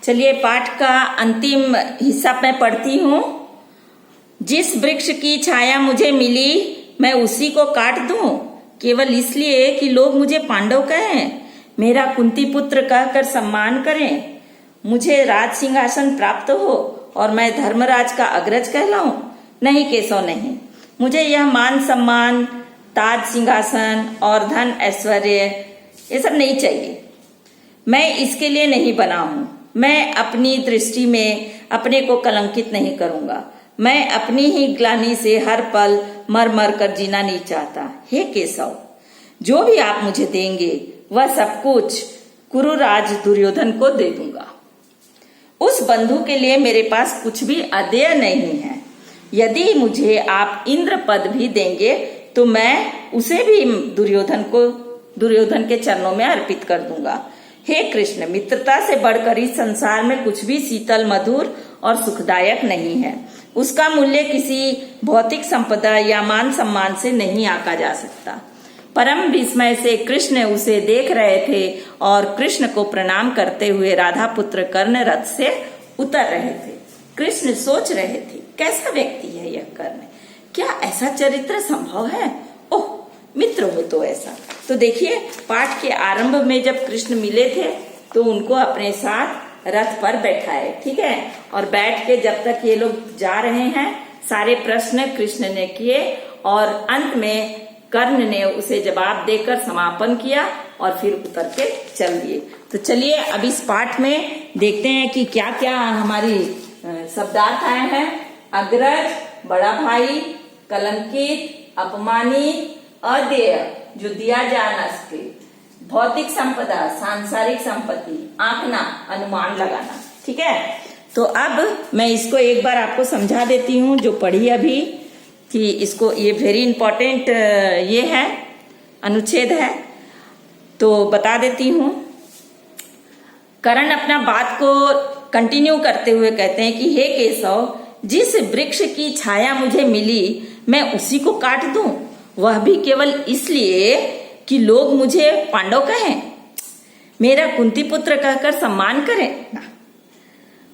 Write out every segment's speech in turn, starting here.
चलिए पाठ का अंतिम हिस्सा मैं पढ़ती हूँ। जिस वृक्ष की छाया मुझे मिली मैं उसी को काट दूं केवल इसलिए कि लोग मुझे पांडव कहें, मेरा कुंती पुत्र कहकर सम्मान करें, मुझे राज सिंहासन प्राप्त हो और मैं धर्मराज का अग्रज कहलाऊं। नहीं केशव नहीं, मुझे यह मान सम्मान, ताज सिंहासन और धन ऐश्वर्य ये सब नहीं चाहिए। मैं इसके लिए नहीं बना हूं। मैं अपनी दृष्टि में अपने को कलंकित नहीं करूंगा। मैं अपनी ही ग्लानि से हर पल मर मर कर जीना नहीं चाहता। हे केशव, जो भी आप मुझे देंगे वह सब कुछ कुरुराज दुर्योधन को दे दूंगा। उस बंधु के लिए मेरे पास कुछ भी अदेय नहीं है। यदि मुझे आप इंद्र पद भी देंगे तो मैं उसे भी दुर्योधन के चरणों में अर्पित कर दूंगा। हे कृष्ण, मित्रता से बढ़कर इस संसार में कुछ भी शीतल, मधुर और सुखदायक नहीं है। उसका मूल्य किसी भौतिक संपदा या मान सम्मान से नहीं आंका जा सकता। परम विस्मय से कृष्ण उसे देख रहे थे और कृष्ण को प्रणाम करते हुए राधा पुत्र कर्ण रथ से उतर रहे थे। कृष्ण सोच रहे थे, कैसा व्यक्ति है यह कर्ण? क्या ऐसा चरित्र संभव है? ओह, मित्र हो तो ऐसा। तो देखिए, पाठ के आरंभ में जब कृष्ण मिले थे तो उनको अपने साथ रथ पर बैठाए, ठीक है, और बैठ के जब तक ये लोग जा रहे हैं सारे प्रश्न कृष्ण ने किए और अंत में कर्ण ने उसे जवाब देकर समापन किया और फिर उतर के चल दिए। तो चलिए अब इस पाठ में देखते हैं कि क्या क्या हमारी शब्दार्थ आए हैं। अग्रज, बड़ा भाई, कलंकित, अपमानित, अदेय जो दिया जा न सके, भौतिक संपदा, सांसारिक संपत्ति, आंकना, अनुमान लगाना। ठीक है, तो अब मैं इसको एक बार आपको समझा देती हूँ जो पढ़ी अभी, कि इसको ये वेरी इंपॉर्टेंट ये है, अनुच्छेद है, तो बता देती हूँ। कर्ण अपना बात को कंटिन्यू करते हुए कहते हैं कि हे केशव, जिस वृक्ष की छाया मुझे मिली मैं उसी को काट दूं, वह भी केवल इसलिए कि लोग मुझे पांडव कहें, मेरा कुंती पुत्र कहकर सम्मान करें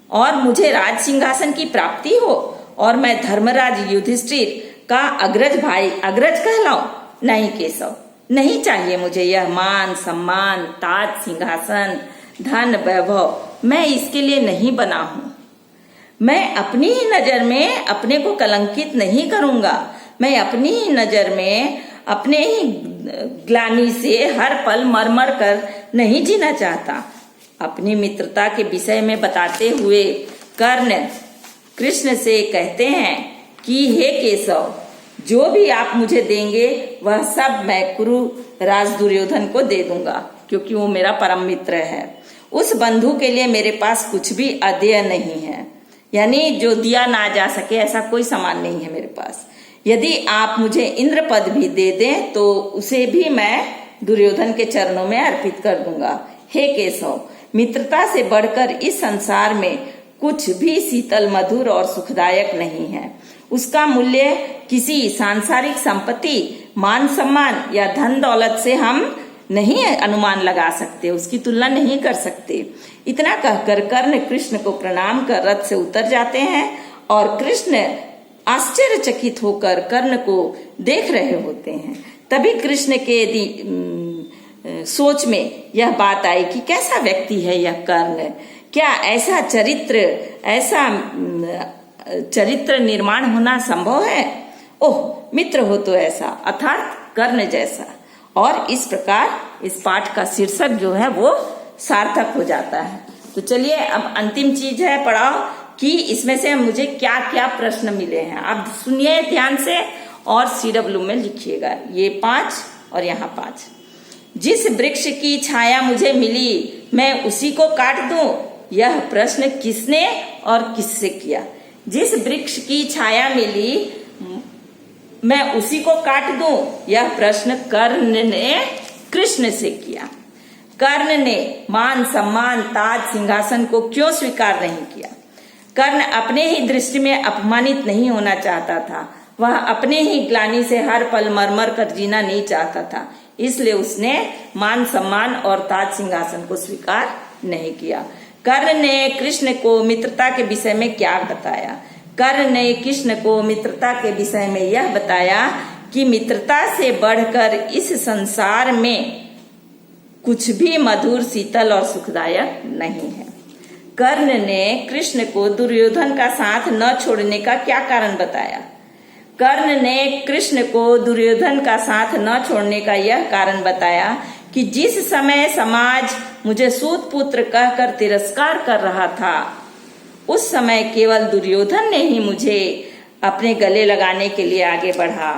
और मुझे राज सिंहासन की प्राप्ति हो और मैं धर्मराज युधिष्ठिर का अग्रज कहलाऊं। नहीं केशव, नहीं चाहिए मुझे यह मान सम्मान, ताज सिंहासन, धन वैभव। मैं इसके लिए नहीं बना हूं। मैं अपनी ही नजर में अपने को कलंकित नहीं करूंगा। मैं अपनी ही नजर में अपने ही ग्लानि से हर पल मर मर कर नहीं जीना चाहता। अपनी मित्रता के विषय में बताते हुए कर्ण कृष्ण से कहते हैं कि हे केशव, जो भी आप मुझे देंगे वह सब मैं कुरु राज दुर्योधन को दे दूंगा, क्योंकि वो मेरा परम मित्र है। उस बंधु के लिए मेरे पास कुछ भी अदेय नहीं है, यानी जो दिया ना जा सके ऐसा कोई सामान नहीं है मेरे पास। यदि आप मुझे इंद्र पद भी दे दें तो उसे भी मैं दुर्योधन के चरणों में अर्पित कर दूंगा। हे केशव, मित्रता से बढ़कर इस संसार में कुछ भी शीतल, मधुर और सुखदायक नहीं है। उसका मूल्य किसी सांसारिक संपत्ति, मान सम्मान या धन दौलत से हम नहीं अनुमान लगा सकते, उसकी तुलना नहीं कर सकते। इतना कहकर कर्ण कृष्ण को प्रणाम कर रथ से उतर जाते हैं और कृष्ण आश्चर्यचकित होकर कर्ण को देख रहे होते हैं। तभी कृष्ण के सोच में यह बात आई कि कैसा व्यक्ति है यह कर्ण, क्या ऐसा चरित्र निर्माण होना संभव है? ओह, मित्र हो तो ऐसा, अर्थात कर्ण जैसा। और इस प्रकार इस पाठ का शीर्षक जो है वो सार्थक हो जाता है। तो चलिए अब अंतिम चीज है पढ़ाओ कि इसमें से मुझे क्या क्या प्रश्न मिले हैं। आप सुनिए ध्यान से और CW में लिखिएगा, ये 5 और यहाँ 5। जिस वृक्ष की छाया मुझे मिली मैं उसी को काट दूं, यह प्रश्न किसने और किससे किया? जिस वृक्ष की छाया मिली मैं उसी को काट दूं, यह प्रश्न कर्ण ने कृष्ण से किया। कर्ण ने मान सम्मान, ताज सिंहासन को क्यों स्वीकार नहीं किया? कर्ण अपने ही दृष्टि में अपमानित नहीं होना चाहता था। वह अपने ही ग्लानि से हर पल मरमर कर जीना नहीं चाहता था, इसलिए उसने मान सम्मान और ताज सिंहासन को स्वीकार नहीं किया। कर्ण ने कृष्ण को मित्रता के विषय में क्या बताया? कर्ण ने कृष्ण को मित्रता के विषय में यह बताया कि मित्रता से बढ़कर इस संसार में कुछ भी मधुर, शीतल और सुखदायक नहीं है। कर्ण ने कृष्ण को दुर्योधन का साथ न छोड़ने का क्या कारण बताया? कर्ण ने कृष्ण को दुर्योधन का साथ न छोड़ने का यह कारण बताया कि जिस समय समाज मुझे सूत पुत्र कहकर तिरस्कार कर रहा था, उस समय केवल दुर्योधन ने ही मुझे अपने गले लगाने के लिए आगे बढ़ा।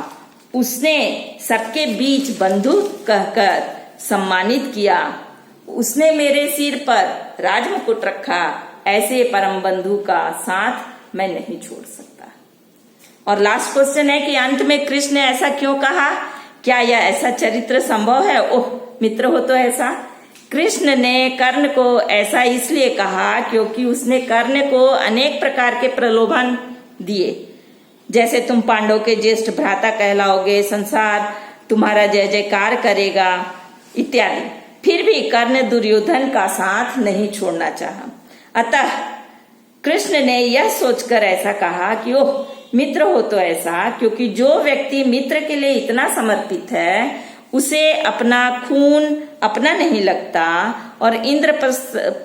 उसने सबके बीच बंधु कहकर सम्मानित किया। उसने मेरे सिर पर राजमुकुट रखा। ऐसे परम बंधु का साथ मैं नहीं छोड़ सकता। और लास्ट क्वेश्चन है कि अंत में कृष्ण ने ऐसा क्यों कहा? क्या यह ऐसा चरित्र संभव है? ओह, मित्र हो तो ऐसा। कृष्ण ने कर्ण को ऐसा इसलिए कहा क्योंकि उसने कर्ण को अनेक प्रकार के प्रलोभन दिए, जैसे तुम पांडव के ज्येष्ठ भ्राता कहलाओगे, संसार तुम्हारा जय जयकार करेगा इत्यादि। फिर भी कर्ण दुर्योधन का साथ नहीं छोड़ना चाहा। अतः कृष्ण ने यह सोचकर ऐसा कहा कि ओह, मित्र हो तो ऐसा, क्योंकि जो व्यक्ति मित्र के लिए इतना समर्पित है उसे अपना खून अपना नहीं लगता और इंद्र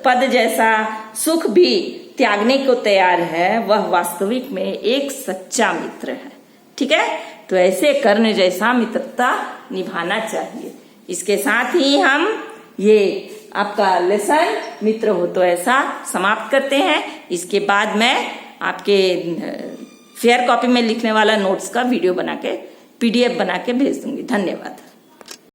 पद जैसा सुख भी त्यागने को तैयार है, वह वास्तविक में एक सच्चा मित्र है। ठीक है, तो ऐसे कर्ण जैसा मित्रता निभाना चाहिए। इसके साथ ही हम ये आपका लेसन मित्र हो तो ऐसा समाप्त करते हैं। इसके बाद मैं आपके फेयर कॉपी में लिखने वाला नोट्स का वीडियो बना के PDF बना के भेज दूंगी। धन्यवाद।